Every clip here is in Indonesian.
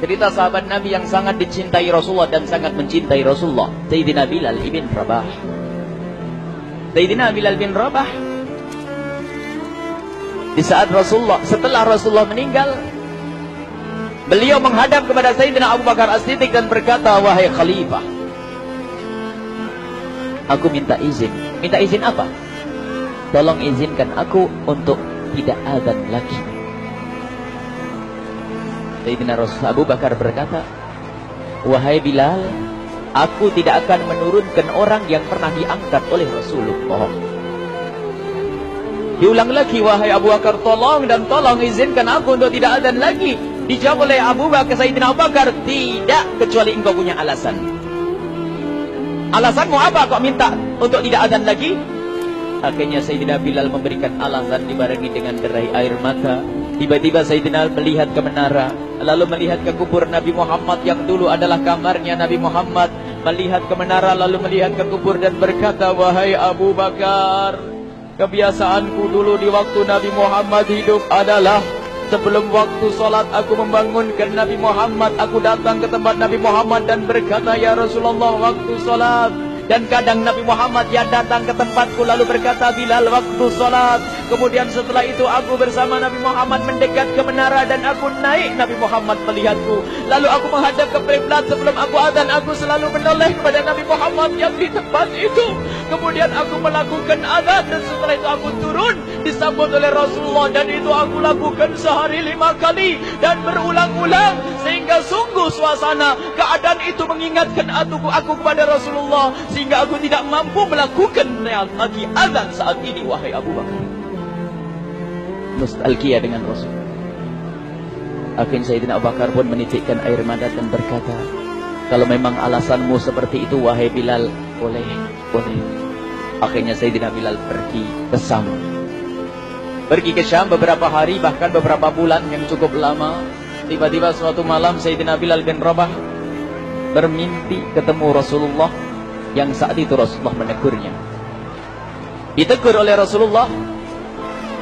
Cerita sahabat Nabi yang sangat dicintai Rasulullah dan sangat mencintai Rasulullah, Sayyidina Bilal ibn Rabah. Sayyidina Bilal bin Rabah, di saat setelah Rasulullah meninggal, beliau menghadap kepada Sayyidina Abu Bakar As-Siddiq dan berkata, wahai khalifah, aku minta izin. Minta izin apa? Tolong izinkan aku untuk tidak azan lagi. Sayyidina Abu Bakar berkata, wahai Bilal, aku tidak akan menurunkan orang yang pernah diangkat oleh Rasulullah. Diulang lagi, wahai Abu Bakar, tolong dan tolong izinkan aku untuk tidak azan lagi. Dijawab oleh Abu Bakar, Sayyidina Abu Bakar, tidak, kecuali engkau punya alasan. Alasanmu apa kau minta untuk tidak azan lagi? Akhirnya Sayyidina Bilal memberikan alasan dibarengi dengan derai air mata. Tiba-tiba Sayyidina melihat ke menara, lalu melihat ke kubur Nabi Muhammad yang dulu adalah kamarnya Nabi Muhammad. Melihat ke menara, lalu melihat ke kubur dan berkata, wahai Abu Bakar, kebiasaanku dulu di waktu Nabi Muhammad hidup adalah sebelum waktu sholat aku membangunkan Nabi Muhammad. Aku datang ke tempat Nabi Muhammad dan berkata, ya Rasulullah, waktu sholat. Dan kadang Nabi Muhammad yang datang ke tempatku lalu berkata, Bilal, waktu sholat. Kemudian setelah itu aku bersama Nabi Muhammad mendekat ke menara dan aku naik, Nabi Muhammad melihatku. Lalu aku menghadap ke kiblat sebelum aku azan, aku selalu menoleh kepada Nabi Muhammad yang di tempat itu. Kemudian aku melakukan azan dan setelah itu aku turun disambut oleh Rasulullah, dan itu aku lakukan sehari 5 kali dan berulang-ulang sehingga sungguh suasana keadaan itu mengingatkan aku kepada Rasulullah, sehingga aku tidak mampu melakukan lagi azan saat ini, wahai Abu Bakar. Nostalgia dengan Rasul. Akhirnya Sayyidina Abu Bakar pun menitikkan air mata dan berkata, kalau memang alasanmu seperti itu, wahai Bilal, boleh. Akhirnya Sayyidina Bilal pergi ke Syam. Pergi ke Syam beberapa hari, bahkan beberapa bulan yang cukup lama. Tiba-tiba suatu malam Sayyidina Bilal bin Rabah bermimpi ketemu Rasulullah, yang saat itu Rasulullah menegurnya. Ditegur oleh Rasulullah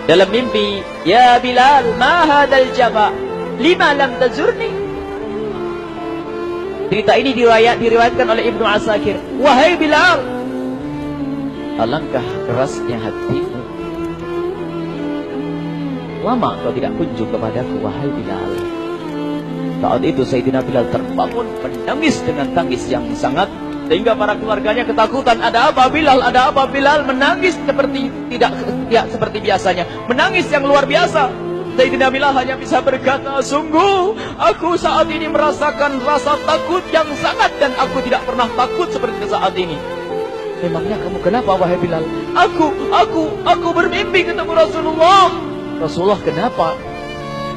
dalam mimpi, ya Bilal, ma hadal jaba, lima lam tazurni. Cerita ini diriwayatkan oleh Ibnu Asakir. Wahai Bilal, alangkah kerasnya hatimu, lama kau tidak kunjung kepadaku, wahai Bilal. Saat itu Sayyidina Bilal terbangun menangis dengan tangis yang sangat, sehingga para keluarganya ketakutan. Ada apa Bilal? Ada apa Bilal? Menangis seperti tidak seperti biasanya, menangis yang luar biasa. Sayyidina Bilal hanya bisa berkata, sungguh aku saat ini merasakan rasa takut yang sangat, dan aku tidak pernah takut seperti saat ini. Memangnya kamu kenapa, wahai Bilal? Aku bermimpi ketemu Rasulullah. Rasulullah kenapa?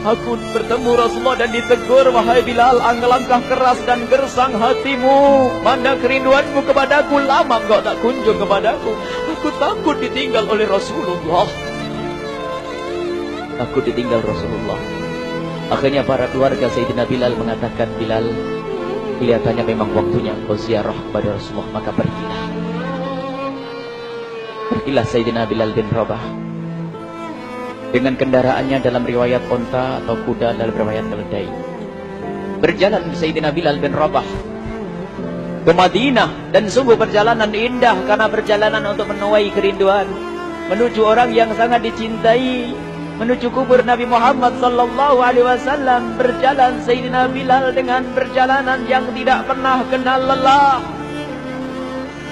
Aku bertemu Rasulullah dan ditegur, wahai Bilal, alangkah keras dan gersang hatimu. Mana kerinduanmu kepadaku, lama engkau tak kunjung kepadaku. Aku takut ditinggal oleh Rasulullah. Aku ditinggal Rasulullah. Akhirnya para keluarga Sayyidina Bilal mengatakan, Bilal, kelihatannya memang waktunya engkau ziarah kepada Rasulullah, maka pergilah. Pergilah Sayyidina Bilal bin Rabah dengan kendaraannya, dalam riwayat onta atau kuda, dalam riwayat keledai. Berjalan Sayyidina Bilal bin Rabah ke Madinah, dan sungguh perjalanan indah karena perjalanan untuk menuai kerinduan, menuju orang yang sangat dicintai, menuju kubur Nabi Muhammad sallallahu alaihi wasallam. Berjalan Sayyidina Bilal dengan perjalanan yang tidak pernah kenal lelah,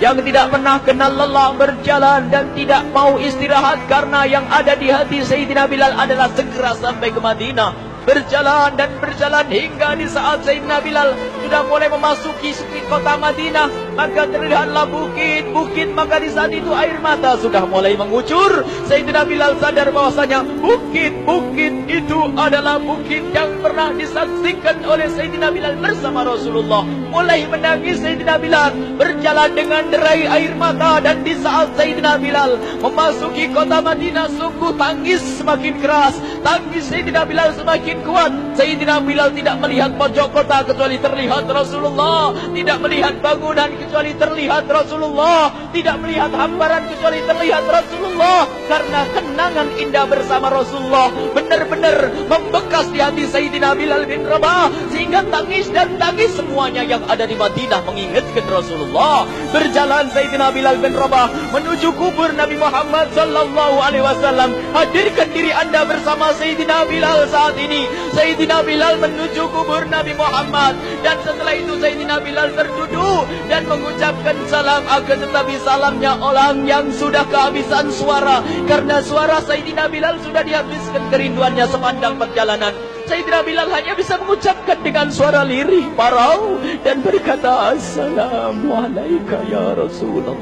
yang tidak pernah kenal lelah, berjalan dan tidak mau istirahat, karena yang ada di hati Sayyidina Bilal adalah segera sampai ke Madinah. Berjalan dan berjalan hingga di saat Sayyidina Bilal sudah mulai memasuki kota Madinah, maka terlihatlah bukit-bukit, maka di saat itu air mata sudah mulai mengucur. Sayyidina Bilal sadar bahwasanya bukit-bukit itu adalah bukit yang pernah disaksikan oleh Sayyidina Bilal bersama Rasulullah. Mulai menangis Sayyidina Bilal, berjalan dengan derai air mata, dan di saat Sayyidina Bilal memasuki kota Madinah, sungguh tangis semakin keras, tangis Sayyidina Bilal semakin kuat. Sayyidina Bilal tidak melihat pojok kota kecuali terlihat Rasulullah, tidak melihat bangunan kecuali terlihat Rasulullah, tidak melihat hamparan kecuali terlihat Rasulullah, karena kenangan indah bersama Rasulullah benar-benar membekas membekas di hati Sayyidina Bilal bin Rabah, sehingga tangis dan tangis semuanya yang ada di Madinah mengingatkan Rasulullah. Berjalan Sayyidina Bilal bin Rabah menuju kubur Nabi Muhammad sallallahu alaihi wasallam. Hadirkan diri Anda bersama Sayyidina Bilal saat ini. Sayyidina Bilal menuju kubur Nabi Muhammad, dan setelah itu Sayyidina Bilal terduduk dan mengucapkan salam, akan tetapi salamnya orang yang sudah kehabisan suara, karena suara Sayyidina Bilal sudah dihabiskan kerinduannya sepanjang perjalanan. Sayyidina Bilal hanya bisa mengucapkan dengan suara lirih parau dan berkata, Assalamualaikum ya Rasulullah,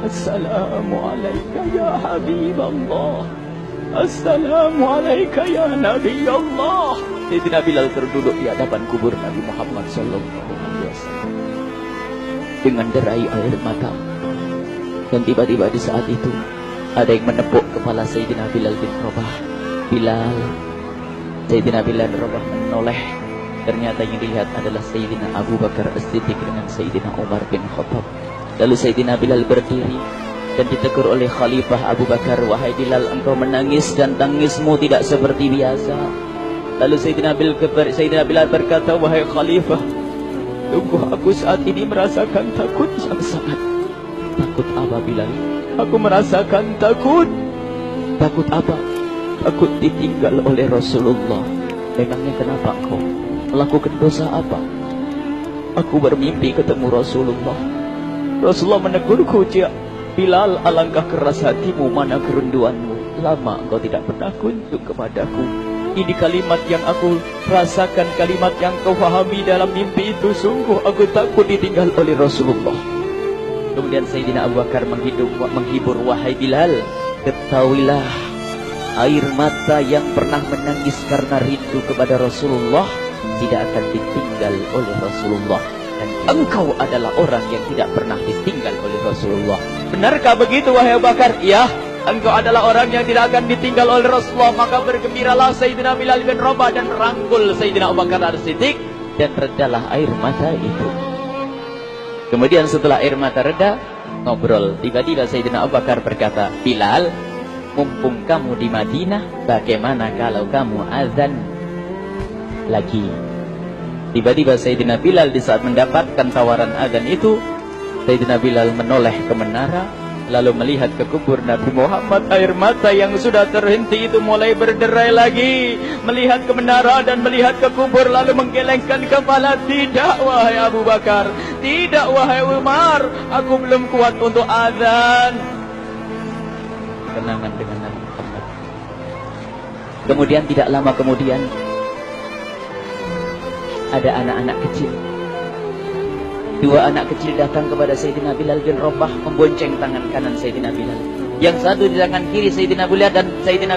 Assalamualaikum ya Habiballah, Assalamualaikum ya Nabi Allah. Sayyidina Bilal terduduk di hadapan kubur Nabi Muhammad sallallahu alaihi wasallam dengan derai air mata. Dan tiba-tiba di saat itu ada yang menepuk kepala Sayyidina Bilal bin Rabah. Bilal. Sayyidina Bilal bin Rabah menoleh. Ternyata yang dilihat adalah Sayyidina Abu Bakar As-Siddiq dengan Sayyidina Umar bin Khattab. Lalu Sayyidina Bilal berdiri dan ditegur oleh Khalifah Abu Bakar, wahai Bilal, engkau menangis dan tangismu tidak seperti biasa. Lalu Sayyidina Bilal berkata, wahai Khalifah, sungguh aku saat ini merasakan takut yang sangat. Takut apa Bilal? Aku merasakan takut. Takut apa? Takut ditinggal oleh Rasulullah. Memangnya kenapa kau melakukan dosa apa? Aku bermimpi ketemu Rasulullah. Rasulullah menegurku, Bilal, alangkah keras hatimu, mana kerinduanmu. Lama engkau tidak pernah kunjung kepadaku. Ini kalimat yang aku rasakan, kalimat yang kau fahami dalam mimpi itu. Sungguh aku takut ditinggal oleh Rasulullah. Kemudian Sayyidina Abu Bakar menghibur, wahai Bilal, ketahuilah, air mata yang pernah menangis karena rindu kepada Rasulullah tidak akan ditinggal oleh Rasulullah. Dan engkau adalah orang yang tidak pernah ditinggal oleh Rasulullah. Benarkah begitu wahai Abu Bakar? Iya, engkau adalah orang yang tidak akan ditinggal oleh Rasulullah. Maka bergembiralah Sayyidina Bilal bin Rabah dan merangkul Sayyidina Abu Bakar As-Siddiq, dan redalah air mata itu. Kemudian setelah air mata reda, ngobrol. Tiba-tiba Sayyidina Abu Bakar berkata, Bilal, mumpung kamu di Madinah, bagaimana kalau kamu azan lagi? Tiba-tiba Sayyidina Bilal di saat mendapatkan tawaran azan itu, Sayyidina Bilal menoleh ke menara, lalu melihat ke kubur Nabi Muhammad. Air mata yang sudah terhenti itu mulai berderai lagi. Melihat ke menara dan melihat ke kubur, lalu menggelengkan kepala. Tidak wahai Abu Bakar, tidak wahai Umar, aku belum kuat untuk azan. Kenangan dengan Nabi Muhammad. Kemudian tidak lama kemudian ada anak-anak kecil. Dua anak kecil datang kepada Sayyidina Bilal bin Rabah, membonceng tangan kanan Sayyidina Bilal. Yang satu di tangan kiri Sayyidina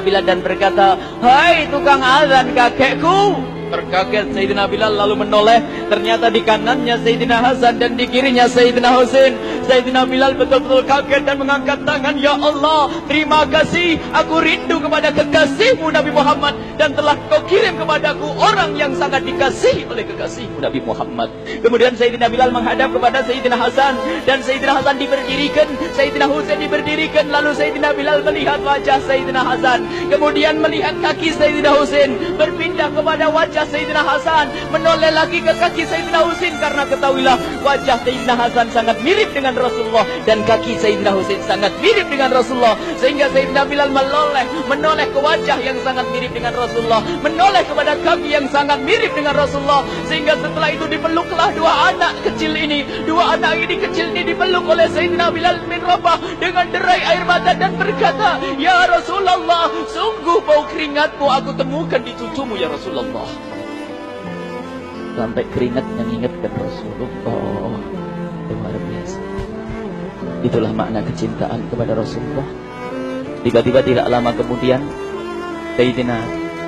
Bilal dan berkata, hai tukang azan kakekku. Terkaget Sayyidina Bilal lalu menoleh. Ternyata di kanannya Sayyidina Hasan dan di kirinya Sayyidina Husain. Sayyidina Bilal betul-betul kaget dan mengangkat tangan. Ya Allah, terima kasih. Aku rindu kepada kekasihmu Nabi Muhammad, dan telah kau kirim kepadaku orang yang sangat dikasihi oleh kekasihmu Nabi Muhammad. Kemudian Sayyidina Bilal menghadap kepada Sayyidina Hasan, dan Sayyidina Hasan diberdirikan, Sayyidina Husain diberdirikan. Lalu Sayyidina Bilal melihat wajah Sayyidina Hasan, kemudian melihat kaki Sayyidina Husain, berpindah kepada wajah Sayyidina Hasan, menoleh lagi ke kaki Sayyidina Husain, karena ketahuilah wajah Sayyidina Hasan sangat mirip dengan Rasulullah dan kaki Sayyidina Husain sangat mirip dengan Rasulullah, sehingga Sayyidina Bilal menoleh ke wajah yang sangat mirip dengan Rasulullah, menoleh kepada kaki yang sangat mirip dengan Rasulullah, sehingga setelah itu dipeluklah dua anak kecil ini. Dua anak ini kecil ini dipeluk oleh Sayyidina Bilal bin Rabah dengan derai air mata dan berkata, ya Rasulullah, sungguh bau keringatmu aku temukan di cucumu ya Rasulullah. Sampai keringat yang mengingatkan Rasulullah. Luar biasa. Itulah makna kecintaan kepada Rasulullah. Tiba-tiba tidak lama kemudian Sayyidina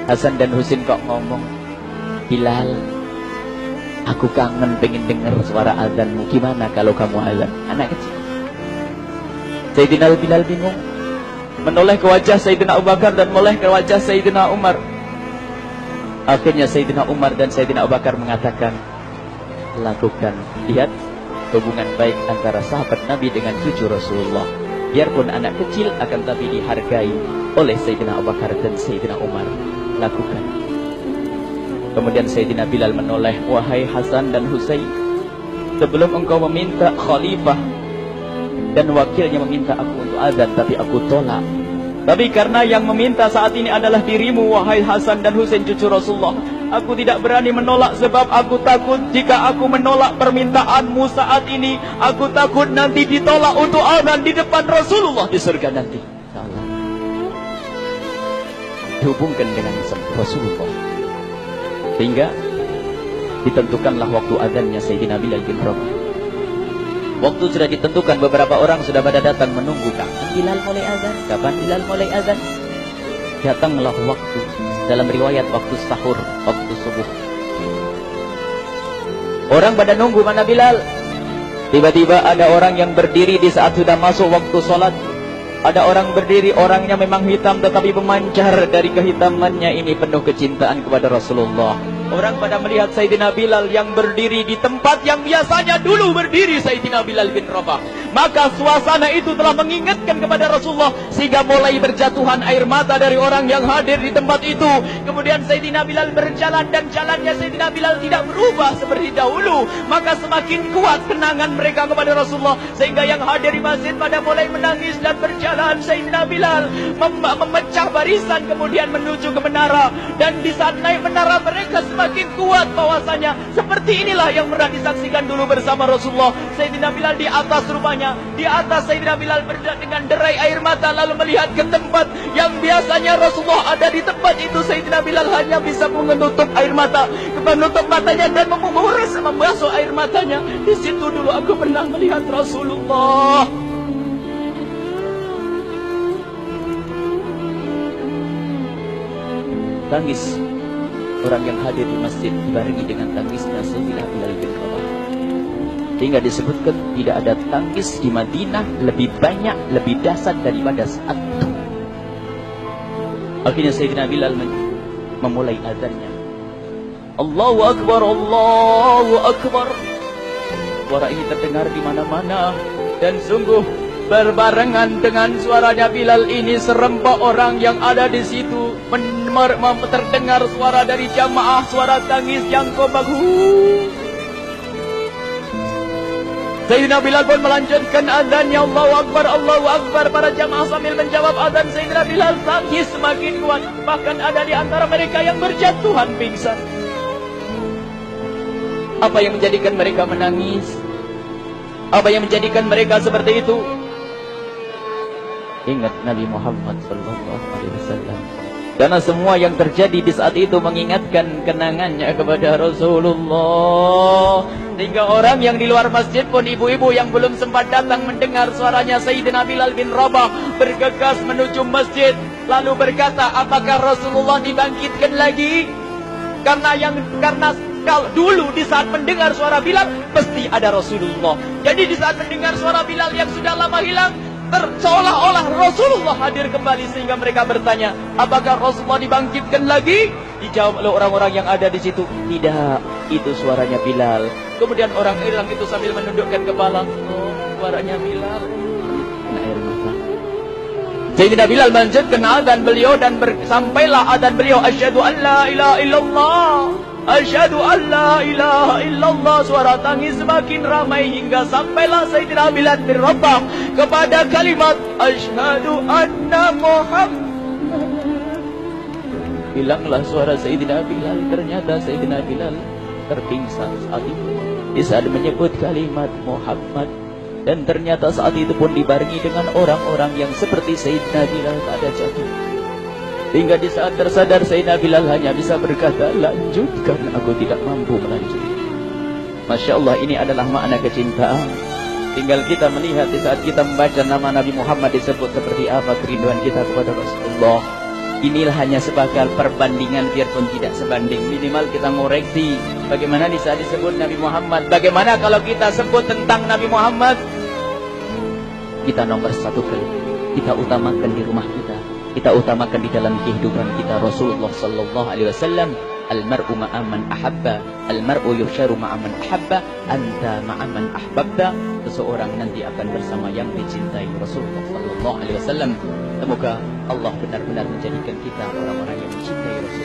Hasan dan Husain kok ngomong, Bilal, aku kangen pengen dengar suara azanmu. Gimana kalau kamu azan? Anak kecil. Sayyidina Bilal bingung, menoleh ke wajah Sayyidina Abu Bakar dan menoleh ke wajah Sayyidina Umar. Akhirnya Sayyidina Umar dan Sayyidina Abu Bakar mengatakan, lakukan, lihat hubungan baik antara sahabat Nabi dengan cucu Rasulullah. Biarpun anak kecil, akan tapi dihargai oleh Sayyidina Abu Bakar dan Sayyidina Umar. lakukan. Kemudian Sayyidina Bilal menoleh, wahai Hasan dan Husain, sebelum engkau meminta khalifah dan wakilnya meminta aku untuk azan, tapi aku tolak. Tapi karena yang meminta saat ini adalah dirimu, wahai Hasan dan Husain cucu Rasulullah, aku tidak berani menolak, sebab aku takut jika aku menolak permintaanmu saat ini, aku takut nanti ditolak untuk azan di depan Rasulullah di surga nanti. Allah dihubungkan dengan Rasulullah, sehingga ditentukanlah waktu azannya Sayyidina Bilal bin Rabah. Waktu sudah ditentukan, beberapa orang sudah pada datang menunggu. Kapan Bilal mulai azan? Kapan Bilal mulai azan? Datanglah waktu, dalam riwayat waktu sahur, waktu subuh. Orang pada nunggu mana Bilal. Tiba-tiba ada orang yang berdiri di saat sudah masuk waktu sholat. Ada orang berdiri, orangnya memang hitam tetapi memancar dari kehitamannya ini penuh kecintaan kepada Rasulullah. Orang pada melihat Sayyidina Bilal yang berdiri di tempat yang biasanya dulu berdiri Sayyidina Bilal bin Rabah. Maka suasana itu telah mengingatkan kepada Rasulullah, sehingga mulai berjatuhan air mata dari orang yang hadir di tempat itu. Kemudian Sayyidina Bilal berjalan, dan jalannya Sayyidina Bilal tidak berubah seperti dahulu. Maka semakin kuat kenangan mereka kepada Rasulullah, sehingga yang hadir di masjid pada mulai menangis dan berjalan. Sayyidina Bilal memecah barisan kemudian menuju ke menara. Dan di saat naik menara mereka semakin kuat bahwasanya seperti inilah yang pernah disaksikan dulu bersama Rasulullah. Sayyidina Bilal di atas rumahnya, di atas Sayyidina Bilal dengan derai air mata lalu melihat ke tempat yang biasanya Rasulullah ada di tempat itu. Sayyidina Bilal hanya bisa menutup air mata, menutup matanya dan membasuh air matanya. Di situ dulu aku pernah melihat Rasulullah. Tangis orang yang hadir di masjid dibarengi dengan tangisnya Sayyidina Bilal bin Rabah. Hingga disebutkan tidak ada tangis di Madinah lebih banyak, lebih dahsyat daripada saat itu. Akhirnya Sayyidina Bilal memulai azannya. Allahu Akbar, Allahu Akbar. Suara ini terdengar di mana-mana, dan sungguh berbarengan dengan suaranya Bilal ini serempak orang yang ada di situ terdengar suara dari jamaah, suara tangis yang kompak. Sayyidina Bilal pun melanjutkan azannya, Allahu Akbar, Allahu Akbar. Para jamaah sambil menjawab azan Sayyidina Bilal, tangis semakin kuat. Bahkan ada di antara mereka yang berjatuhan pingsan. Apa yang menjadikan mereka menangis? Apa yang menjadikan mereka seperti itu? Ingat Nabi Muhammad SAW. Karena semua yang terjadi di saat itu mengingatkan kenangannya kepada Rasulullah. Sehingga orang yang di luar masjid pun, ibu-ibu yang belum sempat datang mendengar suaranya Sayyidina Bilal bin Rabah, bergegas menuju masjid lalu berkata, apakah Rasulullah dibangkitkan lagi? Karena kalau dulu di saat mendengar suara Bilal pasti ada Rasulullah. Jadi di saat mendengar suara Bilal yang sudah lama hilang, seolah-olah Rasulullah hadir kembali, sehingga mereka bertanya, apakah Rasulullah dibangkitkan lagi? Dijawab oleh orang-orang yang ada di situ, tidak, itu suaranya Bilal. Kemudian orang hilang itu sambil menundukkan kepala, oh, suaranya Bilal. Air mata. Sayyidina Bilal melanjutkan azan beliau, dan sampailah azan beliau, asyhadu an la ilaha illallah, asyhadu an la ilaha illallah. Suara tangis semakin ramai hingga sampailah Sayyidina Bilal bin Rabah kepada kalimat asyhadu anna Muhammad. Hilanglah suara Sayyidina Bilal. Ternyata Sayyidina Bilal terpingsan saat itu di saat menyebut kalimat Muhammad. Dan ternyata saat itu pun dibarengi dengan orang-orang yang seperti Sayyidina Bilal tak ada jatuh. Hingga di saat tersadar Sayyidina Bilal hanya bisa berkata, lanjutkan, aku tidak mampu melanjutkan. Masya Allah, ini adalah makna kecintaan. Tinggal kita melihat di saat kita membaca nama Nabi Muhammad disebut seperti apa kerinduan kita kepada Rasulullah. Inilah hanya sebagai perbandingan, biarpun tidak sebanding. Minimal kita ngoreksi bagaimana di saat disebut Nabi Muhammad. Bagaimana kalau kita sebut tentang Nabi Muhammad, kita nomor satu kali, kita utamakan di rumah kita utamakan di dalam kehidupan kita Rasulullah sallallahu alaihi wasallam. Al-mar'u ma'aman ahabba, al-mar'u yusharu ma'aman ahabba, anta ma'aman ahbabta. Seseorang nanti akan bersama yang dicintai Rasulullah sallallahu alaihi wasallam. Semoga Allah benar-benar menjadikan kita orang-orang yang mencintai Rasulullah.